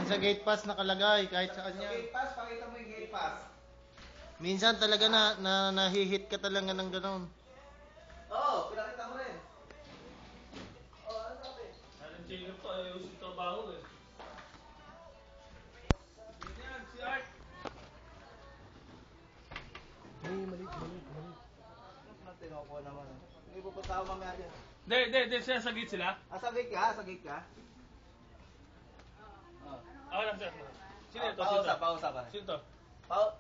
Yan sa gate pass nakalagay, kahit saan Sa yan. gate pass, pakita mo yung gate pass. Minsan talaga nahihit ka talaga ng gano'n. Oo, pinakita mo rin. Oo, ano sabi? Alam Jacob to, ayaw yung trabaho eh. Yan, si Art. Ay, mali. Tinukuha naman. Hindi pupunta ako mamaya dyan. Hindi, siya sa gate sila. Sa gate ka? Sa gate ka? Ako lang siya. Sino ito? Pausa pa. Sino to?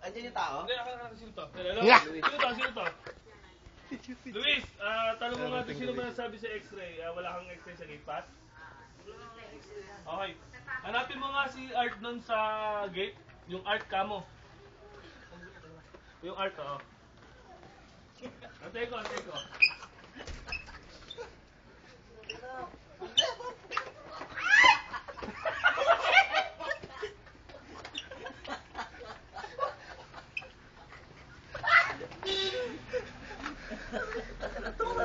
Andiyan yung tao? Hindi, sino to? Hello? Yeah. Sino to? Luis, tanong mo natin sino ba nasabi sa x-ray? Wala kang x-ray sa gate pass? Okay. Hanapin mo nga si Art nun sa gate. Yung Art kamo. Yung Art, oo. Antay ko.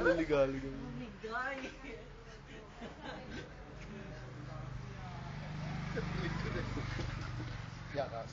Naligali ka. Yakas.